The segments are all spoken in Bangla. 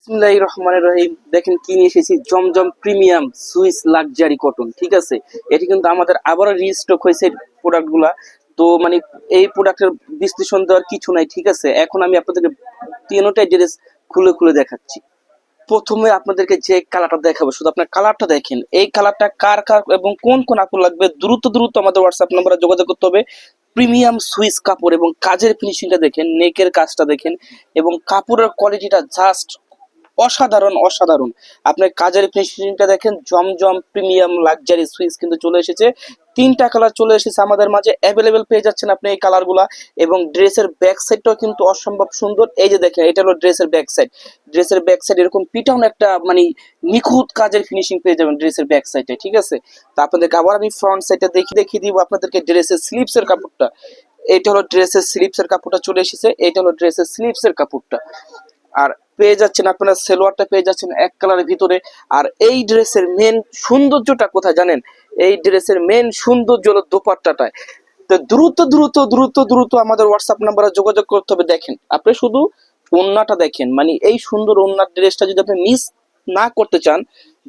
বিসমিল্লাহির রহমানির রহিম। দেখেন কি নিয়ে এসেছি, জমজম প্রিমিয়াম সুইস লাক্সারি কটন। ঠিক আছে, এটি কিন্তু আমাদের আবারও রিস্টক হয়েছে প্রোডাক্ট গুলা। তো মানে এই প্রোডাক্টের বিশ্লেষণ দেওয়ার কিছু নাই। ঠিক আছে, এখন আমি আপনাদেরকে তিনটাই ড্রেস খুলে খুলে দেখাচ্ছি। প্রথমে আপনাদেরকে যে কালারটা দেখাবো, শুধু আপনার কালারটা দেখেন। এই কালারটা কার কার এবং কোন কোন আপুর লাগবে দ্রুত দ্রুত আমাদের হোয়াটসঅ্যাপ নাম্বারে যোগাযোগ করতে হবে। প্রিমিয়াম সুইস কাপড় এবং কাজের ফিনিশিংটা দেখেন, নেকের কাজটা দেখেন এবং কাপড়ের কোয়ালিটিটা জাস্ট অসাধারণ অসাধারণ। আপনার কাজের ফিনিশিংটা দেখেন, জমজম প্রিমিয়াম লাক্সারি সুইস কিন্তু চলে এসেছে। তিনটা কালার চলে এসেছে আমাদের মাঝে, অ্যাভেলেবেল পেয়ে যাচ্ছেন আপনি এই কালারগুলা। এবং ড্রেসের ব্যাক সাইডটাও কিন্তু অসম্ভব সুন্দর। এই যে দেখেন, এটা হলো ড্রেসের ব্যাক সাইড। ড্রেসের ব্যাক সাইড এরকম পিটাউন একটা মানে নিখুঁত কাজের ফিনিশিং পেয়ে যাবেন ড্রেসের ব্যাক সাইডে। ঠিক আছে, তা আপনাদেরকে আবার আমি ফ্রন্ট সাইডটা দেখিয়ে দিব আপনাদেরকে ড্রেসের স্লিপসের কাপড়টা। এটা হলো ড্রেসের স্লিপসের কাপড়টা চলে এসেছে। এটা হলো ড্রেসের স্লিপসের কাপড়টা। আর পেয়ে যাচ্ছেন আপনারা সেলোয়ারটা পেয়ে যাচ্ছেন এক কালারের ভিতরে। আর এই ড্রেসের মেন সৌন্দর্যটা কোথায় জানেন? এই ড্রেসের মেন সৌন্দর্য হলো দোপাট্টাটায়। তো দ্রুত দ্রুত দ্রুত দ্রুত আমাদের হোয়াটসঅ্যাপ নাম্বারে যোগাযোগ করতে হবে। দেখেন, আপনি শুধু ওড়নাটা দেখেন, মানে এই সুন্দর ওড়নার ড্রেসটা যদি আপনি মিস না করতে চান,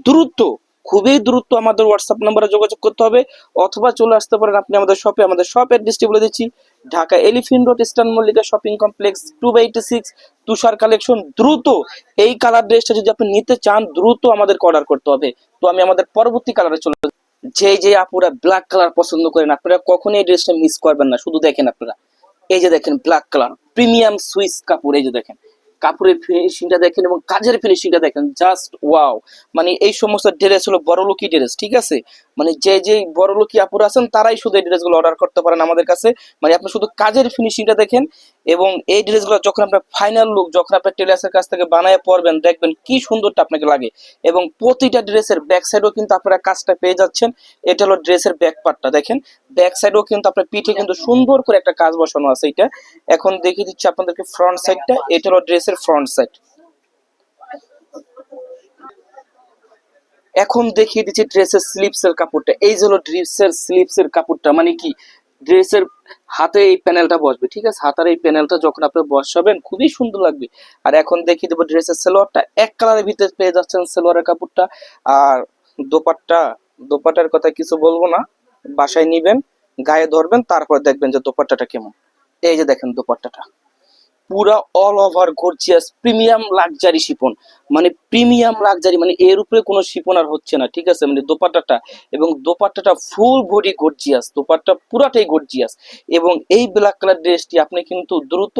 দ্রুত খুবই দ্রুত আমাদের হোয়াটসঅ্যাপ নাম্বারে যোগাযোগ করতে হবে। অথবা চলে আসতে পারেন আপনি আমাদের শপে। আমাদের শপ অ্যাড্রেসটি বলে দিচ্ছি, Dhaka elephant road, eastern Mallika shopping complex, 2/86, তুষার কালেকশন। দ্রুত এই কালার ড্রেসটা যদি আপনি নিতে চান, দ্রুত আমাদেরকে অর্ডার করতে হবে। তো আমি আমাদের পরবর্তী কালারে চলে যাচ্ছি। যে যে আপুরা ব্ল্যাক কালার পছন্দ করেন, আপনারা কখনোই এই ড্রেসটা মিস করবেন না। শুধু দেখেন আপনারা, এই যে দেখেন ব্ল্যাক কালার প্রিমিয়াম সুইস কাপড়। এই যে দেখেন কাপড়ের ফিনিশিংটা দেখেন এবং কাজের ফিনিশিংটা দেখেন, জাস্ট ওয়াও। মানে এই সমস্ত ড্রেস হলো বড়লোকি ড্রেস। ঠিক আছে, মানে যে যে বড়লোকি আপুরা আছেন তারাই শুধু এই ড্রেসগুলো অর্ডার করতে পারেন আমাদের কাছে। মানে আপনি শুধু কাজের ফিনিশিংটা দেখেন এবং এই ড্রেসগুলো যখন আপনার ফাইনাল লুক, যখন আপনার টেলার্সের কাছ থেকে বানায় পরবেন, দেখবেন কি সুন্দরটা আপনাকে লাগে। এবং প্রতিটা ড্রেসের ব্যাক সাইডও কিন্তু আপনারা কাজটা পেয়ে যাচ্ছেন। এটা হলো ড্রেসের ব্যাক পার্টটা দেখেন, ব্যাক সাইডও কিন্তু আপনার পিঠে কিন্তু সুন্দর করে একটা কাজ বসানো আছে। এটা এখন দেখিয়ে দিচ্ছি আপনাদেরকে ফ্রন্ট সাইডটা। এটা হলো ড্রেসের ফ্রন্ট সাইড। এখন দেখিয়ে দিচ্ছি ড্রেসের স্লিপসের কাপড়টা। এই যে হলো ড্রেসের স্লিপসের কাপড়টা, মানে কি ড্রেসের হাতে এই প্যানেলটা বসবে। ঠিক আছে, হাতার এই প্যানেলটা যখন আপনি বসাবেন খুবই সুন্দর লাগবে। আর এখন দেখিয়ে দেবো ড্রেসের সালোয়ারটা। এক কালারের ভিতরে পেয়ে যাচ্ছেন সালোয়ারের কাপড়টা। আর দোপাট্টা, দোপাট্টার কথা কিছু বলবো না, বাসায় নিবেন, গায়ে ধরবেন, তারপর দেখবেন যে দোপাট্টাটা কেমন। এই যে দেখেন দোপাট্টাটা পুরা all over gorgeous premium luxury Shipon. মানে প্রিমিয়াম লাক্সারি, মানে এর উপরে কোনো শিপন আর হচ্ছে না। ঠিক আছে, মানে দোপাট্টাটা এবং দোপাট্টাটা ফুল বডি গর্জিয়াস, দোপাট্টা পুরাটাই গর্জিয়াস। এবং এই ব্ল্যাক কালার ড্রেসটি আপনি কিন্তু দ্রুত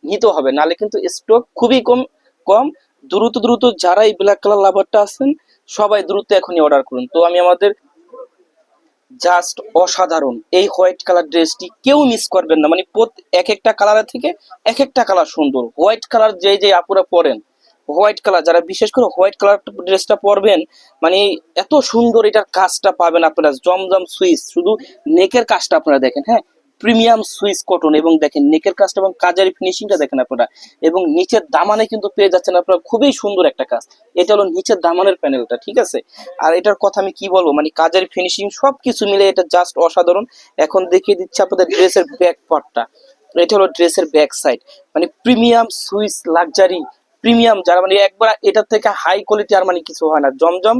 নিতে হবে, নালে কিন্তু স্টক খুবই কম কম। দ্রুত দ্রুত যারা এই ব্ল্যাক কালার লাভারটা আছেন সবাই দ্রুত এখনই অর্ডার করুন। তো আমি আমাদের জাস্ট অসাধারণ এই হোয়াইট কালার ড্রেসটি কেউ মিস করবেন না। মানে এক একটা কালারের থেকে এক একটা কালার সুন্দর। হোয়াইট কালার যে যে আপুরা পরেন, হোয়াইট কালার যারা বিশেষ করে হোয়াইট কালার ড্রেসটা পরবেন, মানে এত সুন্দর এটার কাজটা পাবেন আপনারা। জমজম সুইস, শুধু নেকের কাজটা আপনারা দেখেন। হ্যাঁ, প্রিমিয়াম সুইস কটন এবং দেখেন নেকের কাজটা এবং কাজের ফিনিশিংটা দেখেন আপনারা। এবং নিচের দামানে কিন্তু পেয়ে যাচ্ছেন আপনারা খুবই সুন্দর একটা কাজ। এটা হলো নিচের দামানের প্যানেলটা। ঠিক আছে, আর এটার কথা আমি কি বলবো, মানে কাজের ফিনিশিং সবকিছু মিলে এটা জাস্ট অসাধারণ। এখন দেখিয়ে দিচ্ছি আপনাদের ড্রেসের ব্যাক পার্টটা। এটা হলো ড্রেসের ব্যাক সাইড। মানে প্রিমিয়াম সুইস লাক্সারি প্রিমিয়াম, যারা মানে একবার এটার থেকে হাই কোয়ালিটি আর মানে কিছু হয় না। জমজম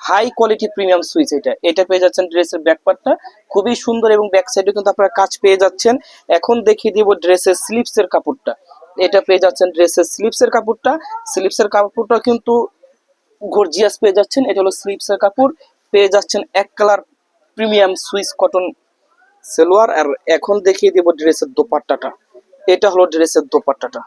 হাই কোয়ালিটি প্রিমিয়াম সুইচ। এটা এটা পেয়ে যাচ্ছেন ড্রেসের ব্যাক পার্টটা খুবই সুন্দর এবং ব্যাক সাইডে কিন্তু আপনারা কাজ পেয়ে যাচ্ছেন। এখন দেখিয়ে দিব ড্রেসের স্লিপসের কাপড়টা। এটা পেয়ে যাচ্ছেন ড্রেসের স্লিপসের কাপড়টা। স্লিপসের কাপড়টা কিন্তু গর্জিয়াস পেয়ে যাচ্ছেন। এটা হলো স্লিপসের কাপড়। পেয়ে যাচ্ছেন এক colour premium Swiss cotton salwar. আর এখন দেখিয়ে দিব ড্রেসের দোপাট্টাটা। এটা হলো ড্রেসের দোপাট্টাটা।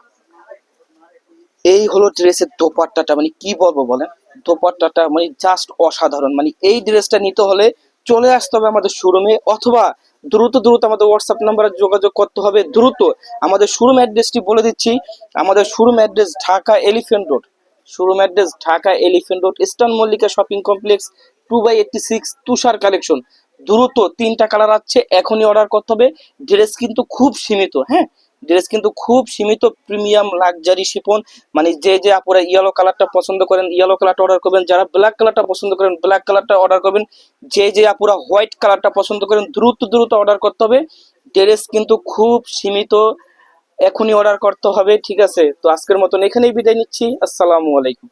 এই হলো ড্রেসের দোপাট্টাটা, মানে কি বলবো বলেন, দোপাট্টাটা মানে জাস্ট অসাধারণ। মানে এই ড্রেসটা নিতে হলে চলে আসতে হবে আমাদের শোরুমে, অথবা দ্রুত দ্রুত আমাদের হোয়াটসঅ্যাপ নাম্বারে যোগাযোগ করতে হবে দ্রুত। আমাদের শোরুম অ্যাড্রেসটি বলে দিচ্ছি। আমাদের showroom address Dhaka elephant road. Showroom address Dhaka elephant road, eastern Mallika shopping complex, 2/86, তুষার কালেকশন। দ্রুত তিনটা কালার আছে, এখনই অর্ডার করতে হবে। ড্রেস কিন্তু খুব সীমিত। হ্যাঁ, ড্রেস কিন্তু খুব সীমিত, প্রিমিয়াম লাক্সারি শিপন। মানে যে যে আপনারা ইয়েলো কালারটা পছন্দ করেন ইয়েলো কালারটা অর্ডার করবেন, যারা ব্ল্যাক কালারটা পছন্দ করেন ব্ল্যাক কালারটা অর্ডার করবেন, যে যে আপুরা হোয়াইট কালারটা পছন্দ করেন দ্রুত দ্রুত অর্ডার করতে হবে। ড্রেস কিন্তু খুব সীমিত এখনই অর্ডার করতে হবে, ঠিক আছে? তো আজকের মতন এখানেই বিদায় নিচ্ছি। আসসালামু আলাইকুম।